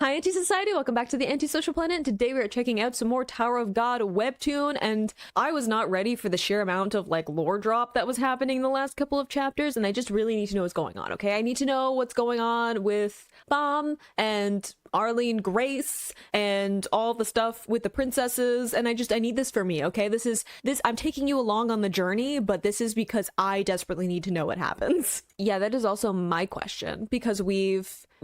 Hi Anti-Society, welcome back to the Antisocial Planet. Today we are checking out some more Tower of God webtoon, and I was not ready for the sheer amount of like lore drop that was happening in the last couple of chapters, and I just really need to know what's going on, okay? I need to know what's going on with Bomb and Arlene Grace and all the stuff with the princesses, and I need this for me, okay? I'm taking you along on the journey, but this is because I desperately need to know what happens. Yeah, that is also my question, because we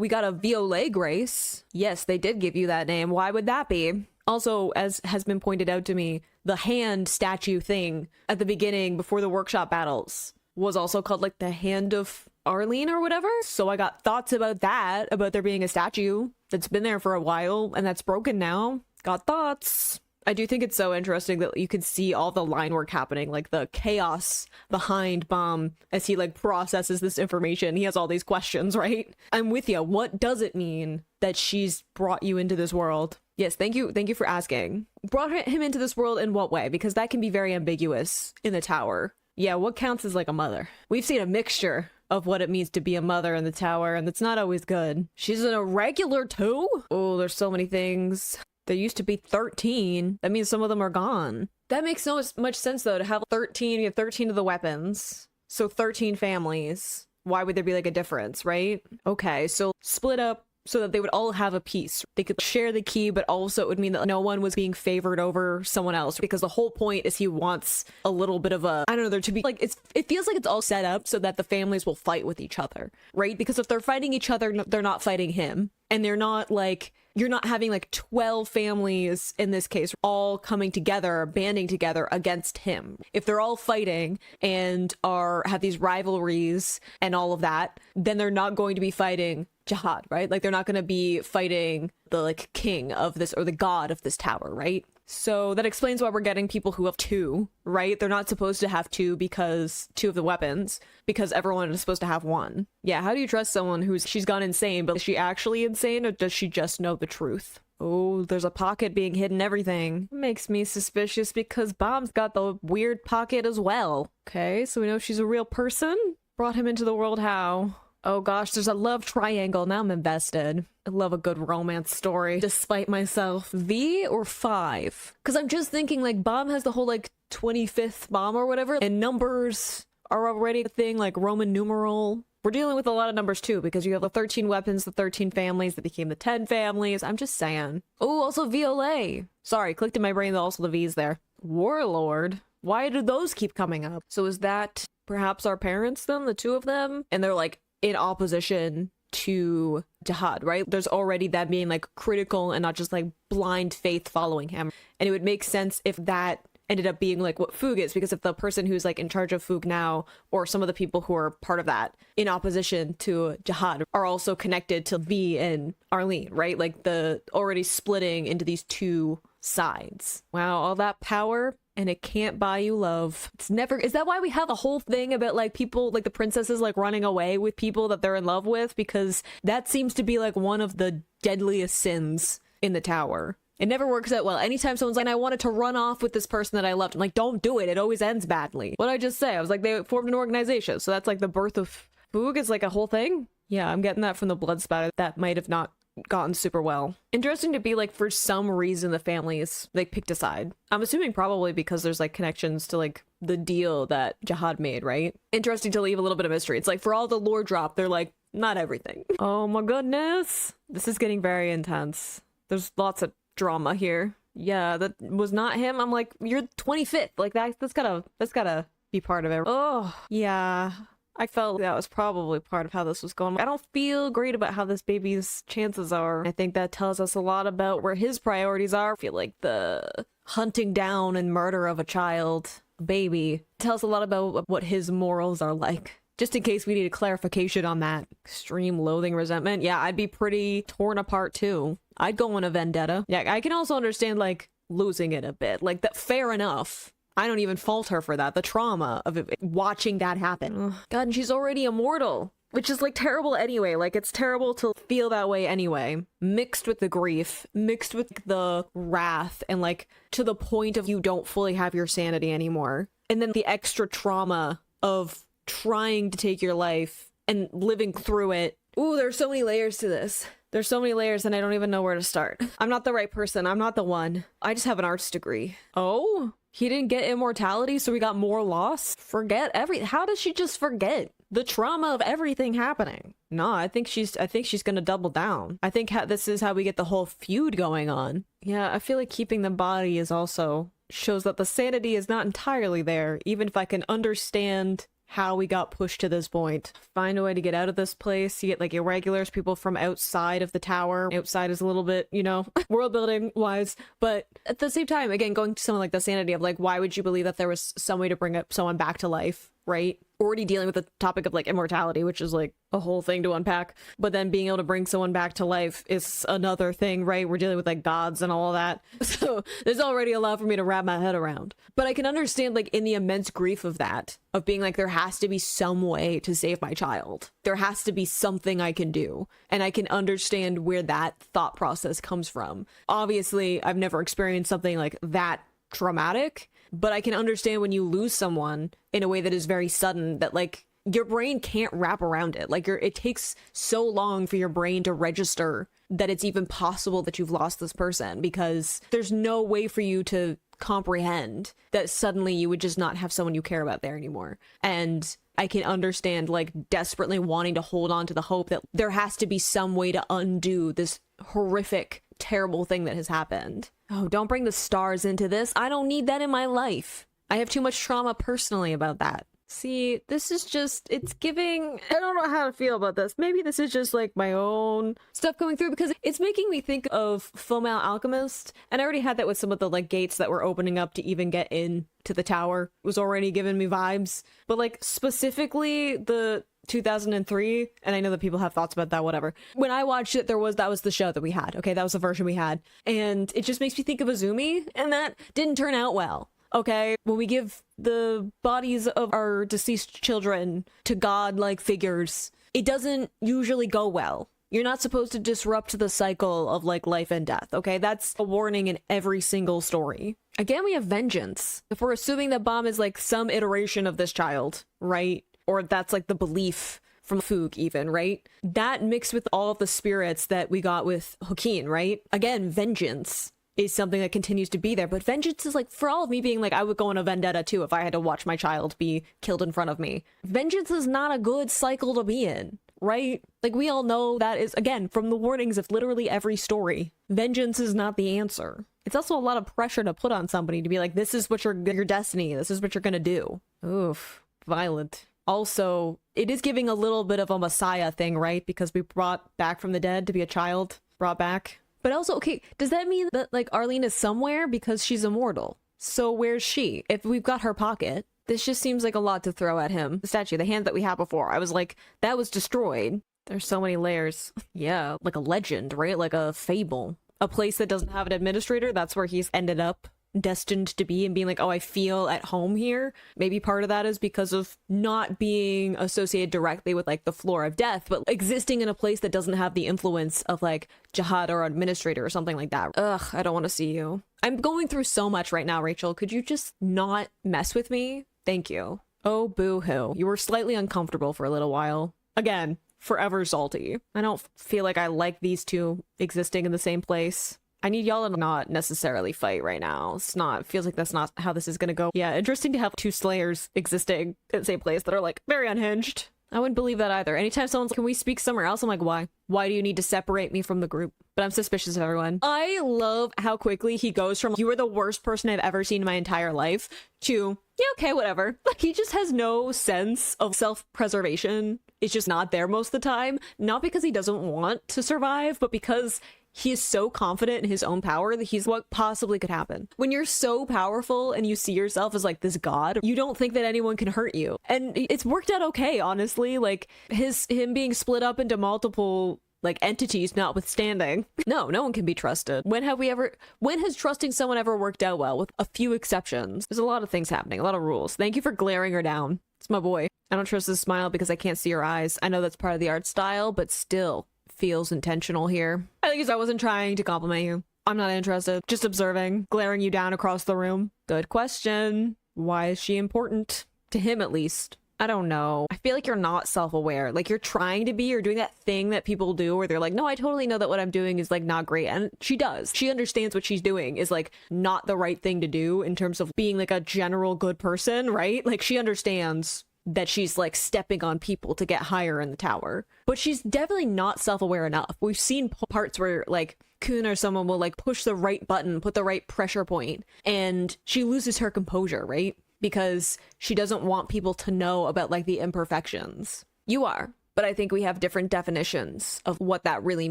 got a Violet Grace. Yes, they did give you that name. Why would that be? Also, as has been pointed out to me, the hand statue thing at the beginning before the workshop battles was also called like the Hand of Arlene or whatever. So I got thoughts about that, about there being a statue that's been there for a while and that's broken now. Got thoughts. I do think it's so interesting that you can see all the line work happening, like the chaos behind Bomb as he like processes this information. He has all these questions, right? I'm with you. What does it mean that she's brought you into this world? Yes, thank you for asking. Brought him into this world in what way? Because that can be very ambiguous in the tower. Yeah, what counts as like a mother? We've seen a mixture of what it means to be a mother in the tower, and that's not always good. She's an irregular too? Oh, there's so many things. There used to be 13. That means some of them are gone. That makes so much sense, though, to have 13. You have 13 of the weapons. So 13 families. Why would there be, like, a difference, right? Okay, so split up so that they would all have a piece. They could share the key, but also it would mean that no one was being favored over someone else, because the whole point is he wants a little bit of a, I don't know, there to be, like, it feels like it's all set up so that the families will fight with each other, right? Because if they're fighting each other, they're not fighting him. And they're not, like, you're not having like 12 families in this case all coming together, banding together against him. If they're all fighting and have these rivalries and all of that, then they're not going to be fighting Jihad, right? Like they're not going to be fighting the like king of this or the god of this tower, right? So that explains why we're getting people who have two, right? They're not supposed to have two because two of the weapons, because everyone is supposed to have one. Yeah, how do you trust someone she's gone insane, but is she actually insane or does she just know the truth? Oh, there's a pocket being hidden everything. Makes me suspicious because Bomb's got the weird pocket as well. Okay, so we know she's a real person. Brought him into the world how? Oh gosh, there's a love triangle. Now I'm invested. I love a good romance story, despite myself. V or 5? Because I'm just thinking, like, Bomb has the whole, like, 25th bomb or whatever, and numbers are already a thing, like Roman numeral. We're dealing with a lot of numbers, too, because you have the 13 weapons, the 13 families that became the 10 families. I'm just saying. Oh, also Violet. Sorry, clicked in my brain that also the V's there. Warlord. Why do those keep coming up? So is that perhaps our parents, then? The two of them? And they're, like, in opposition to Jihad, right? There's already that being like critical and not just like blind faith following him. And it would make sense if that ended up being like what Foog is, because if the person who's like in charge of Foog now, or some of the people who are part of that in opposition to Jihad, are also connected to V and Arlene, right? Like the already splitting into these two sides. Wow, all that power. And it can't buy you love. It's never. Is that why we have a whole thing about like people, like the princesses, like running away with people that they're in love with? Because that seems to be like one of the deadliest sins in the tower. It never works out well. Anytime someone's like, I wanted to run off with this person that I loved, I'm like, don't do it. It always ends badly. What did I just say? I was like, they formed an organization. So that's like the birth of Foog is like a whole thing. Yeah, I'm getting that from the blood spatter. That might have not gotten super well. Interesting to be like, for some reason the families like picked a side. I'm assuming probably because there's like connections to like the deal that Jihad made, right? Interesting to leave a little bit of mystery. It's like for all the lore drop, they're like, not everything. Oh my goodness, this is getting very intense. There's lots of drama here. Yeah, that was not him. I'm like, you're 25th, like that's gotta be part of it. Oh yeah, I felt that was probably part of how this was going. I don't feel great about how this baby's chances are. I think that tells us a lot about where his priorities are. I feel like the hunting down and murder of a child, baby, tells a lot about what his morals are like. Just in case we need a clarification on that. Extreme loathing, resentment. Yeah, I'd be pretty torn apart too. I'd go on a vendetta. Yeah, I can also understand like losing it a bit. Like that, fair enough. I don't even fault her for that. The trauma of it, watching that happen. Ugh. God, and she's already immortal, which is like terrible anyway. Like it's terrible to feel that way anyway. Mixed with the grief, mixed with the wrath, and like to the point of you don't fully have your sanity anymore. And then the extra trauma of trying to take your life and living through it. Ooh, there's so many layers to this. There's so many layers and I don't even know where to start. I'm not the right person. I'm not the one. I just have an arts degree. Oh? He didn't get immortality, so we got more loss? Forget how does she just forget the trauma of everything happening? No, I think she's gonna double down. I think this is how we get the whole feud going on. Yeah, I feel like keeping the body is also shows that the sanity is not entirely there, even if I can understand how we got pushed to this point. Find a way to get out of this place. You get like irregulars, people from outside of the tower. Outside is a little bit, you know, world building wise, but at the same time, again, going to something like the sanity of like, why would you believe that there was some way to bring up someone back to life, right? Already dealing with the topic of like immortality, which is like a whole thing to unpack, but then being able to bring someone back to life is another thing, right? We're dealing with like gods and all of that. So there's already a lot for me to wrap my head around. But I can understand like in the immense grief of that, of being like, there has to be some way to save my child. There has to be something I can do. And I can understand where that thought process comes from. Obviously, I've never experienced something like that traumatic, but I can understand when you lose someone in a way that is very sudden, that like your brain can't wrap around it. Like it takes so long for your brain to register that it's even possible that you've lost this person, because there's no way for you to comprehend that suddenly you would just not have someone you care about there anymore. And I can understand like desperately wanting to hold on to the hope that there has to be some way to undo this horrific, terrible thing that has happened. Oh, don't bring the stars into this. I don't need that in my life. I have too much trauma personally about that. See, this is just, it's giving, I don't know how to feel about this. Maybe this is just like my own stuff going through, because it's making me think of Fullmetal Alchemist. And I already had that with some of the like gates that were opening up to even get in to the tower. It was already giving me vibes. But like specifically the 2003, and I know that people have thoughts about that, whatever. When I watched it, that was the show that we had. Okay, that was the version we had. And it just makes me think of Azumi, and that didn't turn out well. Okay, when we give the bodies of our deceased children to god-like figures, it doesn't usually go well. You're not supposed to disrupt the cycle of like life and death, okay? That's a warning in every single story. Again, we have vengeance. If we're assuming that Bomb is like some iteration of this child, right? Or that's like the belief from Foog even, right? That mixed with all of the spirits that we got with Hokin, right? Again, vengeance is something that continues to be there, but vengeance is like, for all of me being like, I would go on a vendetta too if I had to watch my child be killed in front of me. Vengeance is not a good cycle to be in, right? Like we all know that is, again, from the warnings of literally every story. Vengeance is not the answer. It's also a lot of pressure to put on somebody to be like, this is what your destiny, this is what you're gonna do. Oof, violent. Also, it is giving a little bit of a Messiah thing, right? Because we brought back from the dead to be a child, brought back. But also, okay, does that mean that like Arlene is somewhere because she's immortal? So where's she? If we've got her pocket, this just seems like a lot to throw at him. The statue, the hand that we had before, I was like, that was destroyed. There's so many layers. Yeah, like a legend, right? Like a fable. A place that doesn't have an administrator, that's where he's ended up destined to be, and being like, oh, I feel at home here. Maybe part of that is because of not being associated directly with like the floor of death, but existing in a place that doesn't have the influence of like Jihad or administrator or something like that. Ugh, I don't want to see you. I'm going through so much right now, Rachel. Could you just not mess with me? Thank you. Oh, boo-hoo. You were slightly uncomfortable for a little while. Again, forever salty. I don't feel like I like these two existing in the same place. I need y'all to not necessarily fight right now. It feels like that's not how this is gonna go. Yeah, interesting to have two slayers existing in the same place that are like very unhinged. I wouldn't believe that either. Anytime someone's like, can we speak somewhere else? I'm like, why? Why do you need to separate me from the group? But I'm suspicious of everyone. I love how quickly he goes from, you are the worst person I've ever seen in my entire life, to, yeah, okay, whatever. Like, he just has no sense of self-preservation. It's just not there most of the time. Not because he doesn't want to survive, but because he is so confident in his own power that he's what possibly could happen. When you're so powerful and you see yourself as like this god, you don't think that anyone can hurt you. And it's worked out okay, honestly. Like him being split up into multiple like entities notwithstanding. No one can be trusted. When has trusting someone ever worked out well? With a few exceptions. There's a lot of things happening, a lot of rules. Thank you for glaring her down. It's my boy. I don't trust his smile because I can't see her eyes. I know that's part of the art style, but still feels intentional here. I think I wasn't trying to compliment you. I'm not interested. Just observing, glaring you down across the room. Good question. Why is she important? To him, at least. I don't know. I feel like you're not self-aware. Like, you're trying to be, you're doing that thing that people do where they're like, no, I totally know that what I'm doing is like not great. And she does. She understands what she's doing is like not the right thing to do in terms of being like a general good person, right? Like, she understands that she's like stepping on people to get higher in the tower. But she's definitely not self-aware enough. We've seen parts where like Kun or someone will like push the right button, put the right pressure point, and she loses her composure, right? Because she doesn't want people to know about like the imperfections. You are. But I think we have different definitions of what that really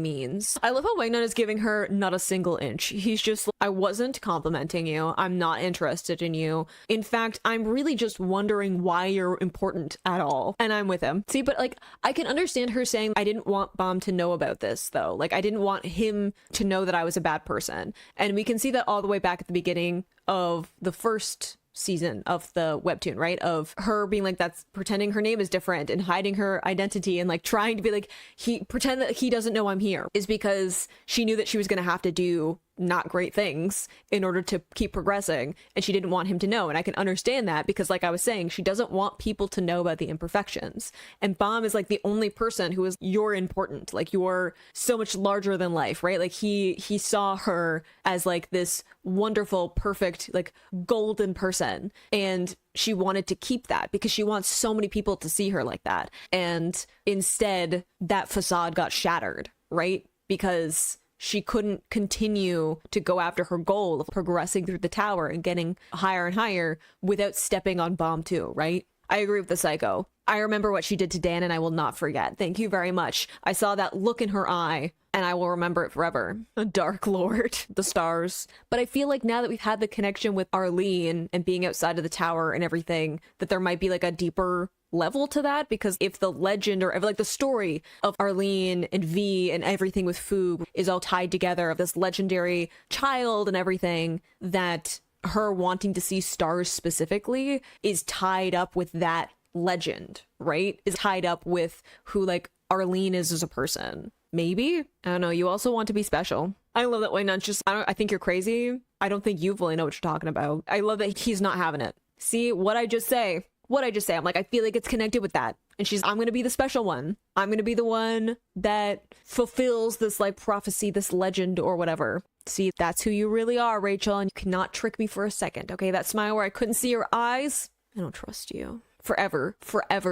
means. I love how Wangnan is giving her not a single inch. He's just, I wasn't complimenting you. I'm not interested in you. In fact, I'm really just wondering why you're important at all. And I'm with him. See, but like, I can understand her saying, I didn't want Bam to know about this though. Like, I didn't want him to know that I was a bad person. And we can see that all the way back at the beginning of the first season of the webtoon, right? Of her being like, that's pretending her name is different and hiding her identity and like trying to be like, he pretend that he doesn't know I'm here, is because she knew that she was going to have to do not great things in order to keep progressing, and she didn't want him to know. And I can understand that because, like I was saying, she doesn't want people to know about the imperfections. And Bam is like the only person who is, you're important, like you're so much larger than life, right? Like he saw her as like this wonderful, perfect, like golden person, and she wanted to keep that because she wants so many people to see her like that. And instead that facade got shattered, right? Because she couldn't continue to go after her goal of progressing through the tower and getting higher and higher without stepping on Bam too, right? I agree with the psycho. I remember what she did to Dan and I will not forget. Thank you very much. I saw that look in her eye and I will remember it forever. A Dark Lord, the stars. But I feel like now that we've had the connection with Arlene and being outside of the tower and everything, that there might be like a deeper level to that, because if the legend or like the story of Arlene and V and everything with Fu is all tied together of this legendary child and everything, that her wanting to see stars specifically is tied up with that legend, right? Is tied up with who like Arlene is as a person. Maybe? I don't know. You also want to be special. I love that Wayne just, I think you're crazy. I don't think you fully know what you're talking about. I love that he's not having it. See what I just say? I'm like, I feel like it's connected with that. And she's, I'm going to be the special one. I'm going to be the one that fulfills this like prophecy, this legend or whatever. See, that's who you really are, Rachel. And you cannot trick me for a second. Okay. That smile where I couldn't see your eyes. I don't trust you. Forever,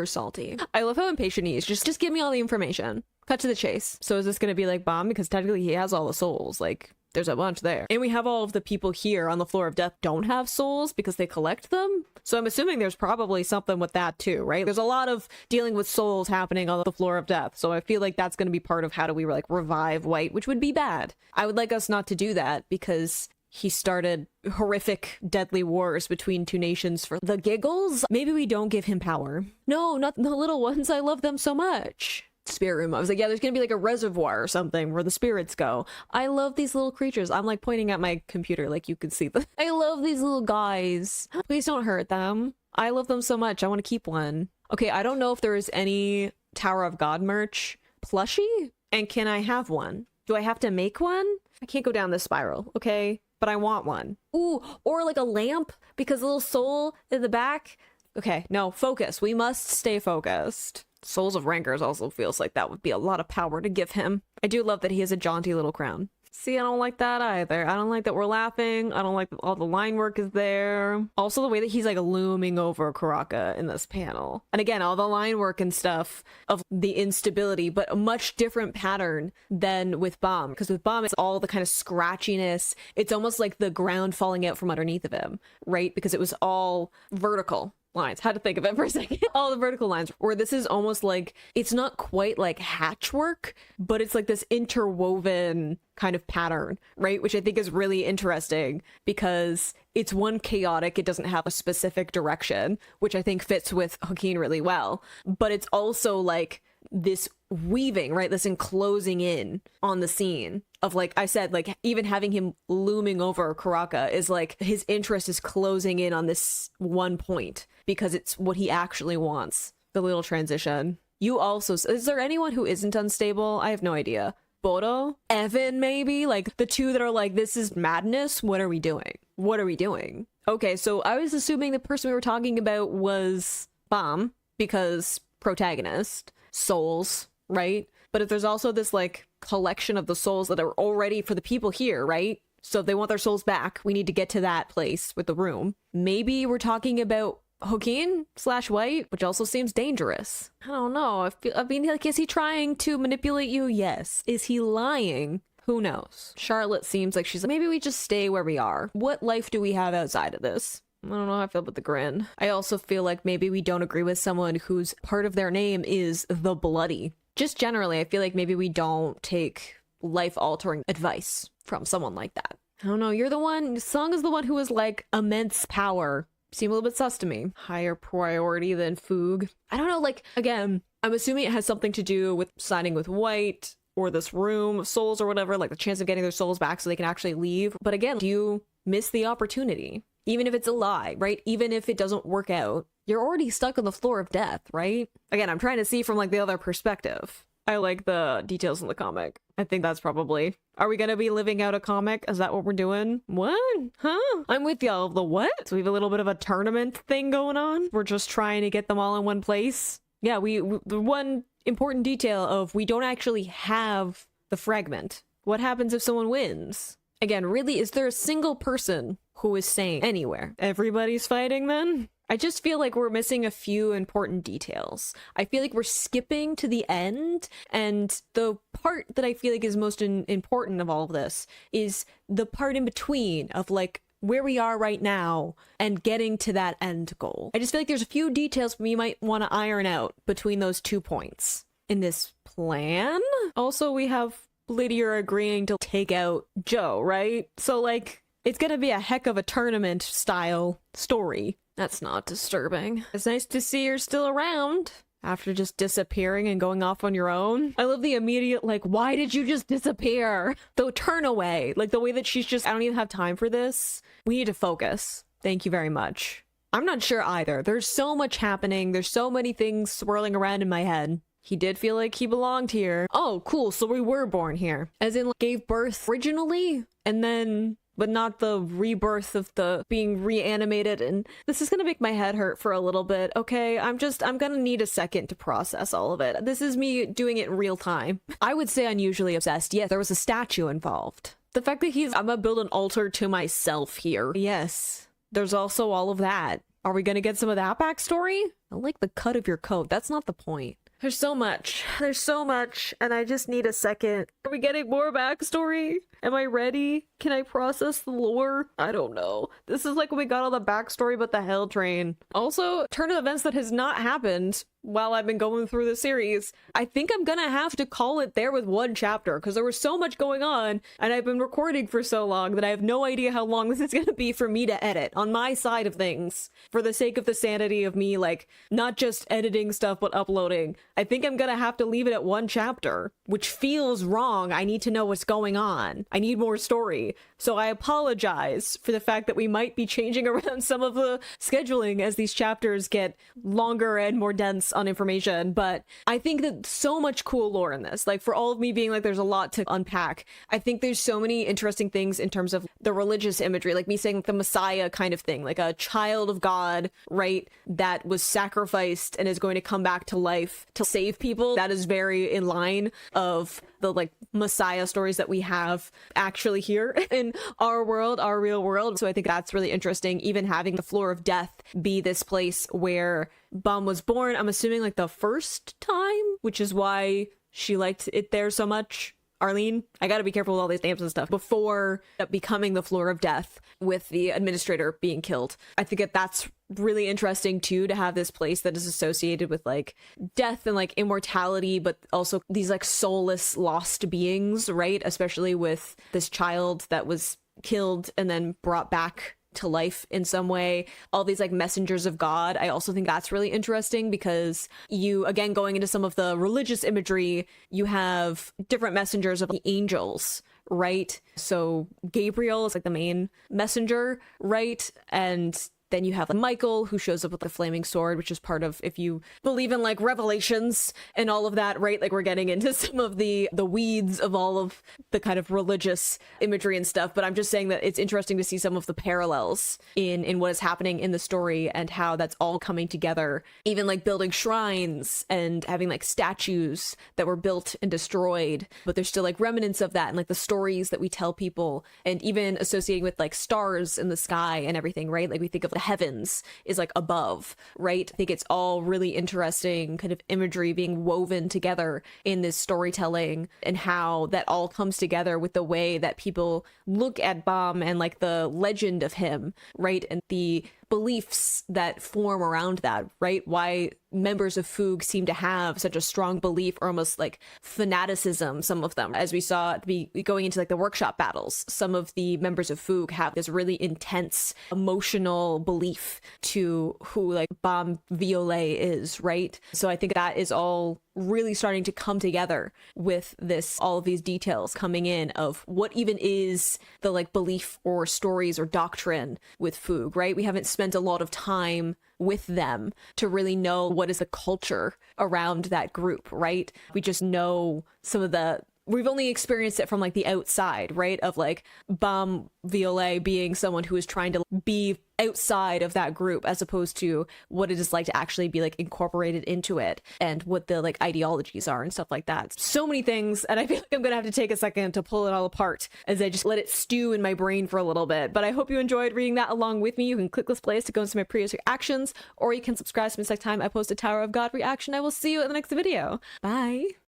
Salty. I love how impatient he is. Just give me all the information. Cut to the chase. So is this going to be like Bam? Because technically he has all the souls. Like, there's a bunch there. And we have all of the people here on the floor of death don't have souls because they collect them. So I'm assuming there's probably something with that too, right? There's a lot of dealing with souls happening on the floor of death. So I feel like that's going to be part of how do we like revive White, which would be bad. I would like us not to do that because he started horrific, deadly wars between two nations for the giggles. Maybe we don't give him power. No, not the little ones. I love them so much. Spirit room. I was like, yeah, there's gonna be like a reservoir or something where the spirits go. I love these little creatures. I'm like pointing at my computer like you can see them. I love these little guys. Please don't hurt them. I love them so much. I want to keep one. Okay, I don't know if there is any Tower of God merch plushie, and can I have one? Do I have to make one? I can't go down this spiral, okay? But I want one. Ooh, or like a lamp because a little soul in the back. Okay, no, focus. We must stay focused. Souls of Rankers also feels like that would be a lot of power to give him. I do love that he has a jaunty little crown. See, I don't like that either. I don't like that we're laughing. I don't like that all the line work is there. Also the way that he's like looming over Karaka in this panel. And again, all the line work and stuff of the instability, but a much different pattern than with Bam. Because with Bam, it's all the kind of scratchiness. It's almost like the ground falling out from underneath of him, right? Because it was all vertical lines. Had to think of it for a second. All the vertical lines, where this is almost like, it's not quite like hatchwork, but it's like this interwoven kind of pattern, right? Which I think is really interesting because it's one chaotic, it doesn't have a specific direction, which I think fits with Joaquin really well. But it's also like this weaving, right? This enclosing in on the scene of, like I said, like even having him looming over Karaka is like his interest is closing in on this one point because it's what he actually wants. The little transition. You also, is there anyone who isn't unstable? I have no idea. Bodo? Evan, maybe? Like the two that are like, this is madness. What are we doing? What are we doing? Okay, so I was assuming the person we were talking about was Bam. because protagonist, souls, right? But if there's also this like collection of the souls that are already for the people here, right? So if they want their souls back, we need to get to that place with the room. Maybe we're talking about Hokkien/White, which also seems dangerous. I don't know. I mean, like, is he trying to manipulate you? Yes. Is he lying? Who knows? Charlotte seems like she's like, maybe we just stay where we are. What life do we have outside of this? I don't know how I feel about the grin. I also feel like maybe we don't agree with someone whose part of their name is the bloody. Just generally, I feel like maybe we don't take life-altering advice from someone like that. I don't know, you're the one, Sung is the one who was like immense power. Seem a little bit sus to me. Higher priority than Foog. I don't know, like, again, I'm assuming it has something to do with siding with White or this room of souls or whatever, like the chance of getting their souls back so they can actually leave. But again, do you miss the opportunity? Even if it's a lie, right? Even if it doesn't work out, you're already stuck on the floor of death, right? Again, I'm trying to see from like the other perspective. I like the details in the comic. I think that's probably... Are we gonna be living out a comic? Is that what we're doing? What? Huh? I'm with y'all. The what? So we have a little bit of a tournament thing going on? We're just trying to get them all in one place? Yeah, the one important detail of we don't actually have the fragment. What happens if someone wins? Again, really, is there a single person who is sane anywhere? Everybody's fighting then? I just feel like we're missing a few important details. I feel like we're skipping to the end, and the part that I feel like is most important of all of this is the part in between of like where we are right now and getting to that end goal. I just feel like there's a few details we might want to iron out between those 2 points in this plan. Also, we have Lydia agreeing to take out Joe, right? So like, it's gonna be a heck of a tournament style story. That's not disturbing. It's nice to see you're still around after just disappearing and going off on your own. I love the immediate, like, why did you just disappear? The turn away. Like, the way that she's just, I don't even have time for this. We need to focus. Thank you very much. I'm not sure either. There's so much happening. There's so many things swirling around in my head. He did feel like he belonged here. Oh, cool. So we were born here. As in, like, gave birth originally, and then... but not the rebirth of the being reanimated, and this is gonna make my head hurt for a little bit, okay? I'm gonna need a second to process all of it. This is me doing it in real time. I would say unusually obsessed. Yes, there was a statue involved. The fact that I'm gonna build an altar to myself here. Yes, there's also all of that. Are we gonna get some of that backstory? I like the cut of your coat. That's not the point. There's so much. There's so much, and I just need a second. Are we getting more backstory? Am I ready? Can I process the lore? I don't know. This is like when we got all the backstory but the Hell Train. Also, turn of events that has not happened while I've been going through the series. I think I'm gonna have to call it there with one chapter because there was so much going on and I've been recording for so long that I have no idea how long this is gonna be for me to edit on my side of things for the sake of the sanity of me, like, not just editing stuff but uploading. I think I'm gonna have to leave it at one chapter, which feels wrong. I need to know what's going on. I need more story. So I apologize for the fact that we might be changing around some of the scheduling as these chapters get longer and more dense on information, but I think that so much cool lore in this. Like, for all of me being like there's a lot to unpack, I think there's so many interesting things in terms of the religious imagery, like me saying like, the Messiah kind of thing, like a child of God, right, that was sacrificed and is going to come back to life to save people. That is very in line of the like Messiah stories that we have actually here in our world, our real world. So I think that's really interesting, even having the floor of death be this place where Bum was born, I'm assuming like the first time, which is why she liked it there so much. Arlene, I gotta be careful with all these names and stuff, before becoming the floor of death with the administrator being killed. I think that that's really interesting too, to have this place that is associated with like death and like immortality, but also these like soulless lost beings, right? Especially with this child that was killed and then brought back to life in some way, all these like messengers of God. I also think that's really interesting because you, again, going into some of the religious imagery, you have different messengers of the angels, right? So Gabriel is like the main messenger, right? And Then you have like, Michael, who shows up with the flaming sword, which is part of, if you believe in like revelations and all of that, right? Like we're getting into some of the weeds of all of the kind of religious imagery and stuff. But I'm just saying that it's interesting to see some of the parallels in what is happening in the story and how that's all coming together. Even like building shrines and having like statues that were built and destroyed, but there's still like remnants of that, and like the stories that we tell people, and even associating with like stars in the sky and everything, right? Like we think of the heavens is like above, right? I think it's all really interesting kind of imagery being woven together in this storytelling, and how that all comes together with the way that people look at Bam and like the legend of him, right? And the beliefs that form around that, right? Why members of Foog seem to have such a strong belief, or almost like fanaticism, some of them. As we saw at the going into like the workshop battles, some of the members of Foog have this really intense emotional belief to who like Bam Violet is, right? So I think that is all really starting to come together with this, all of these details coming in of what even is the like belief or stories or doctrine with Foog, right? We haven't spent a lot of time with them to really know what is the culture around that group, right? We just know some of the, we've only experienced it from like the outside, right? Of like Bam Violet being someone who is trying to be outside of that group, as opposed to what it is like to actually be like incorporated into it, and what the like ideologies are and stuff like that. So many things, and I feel like I'm gonna have to take a second to pull it all apart as I just let it stew in my brain for a little bit. But I hope you enjoyed reading that along with me. You can click this place to go into my previous reactions, or you can subscribe to me next time I post a Tower of God reaction. I will see you in the next video. Bye.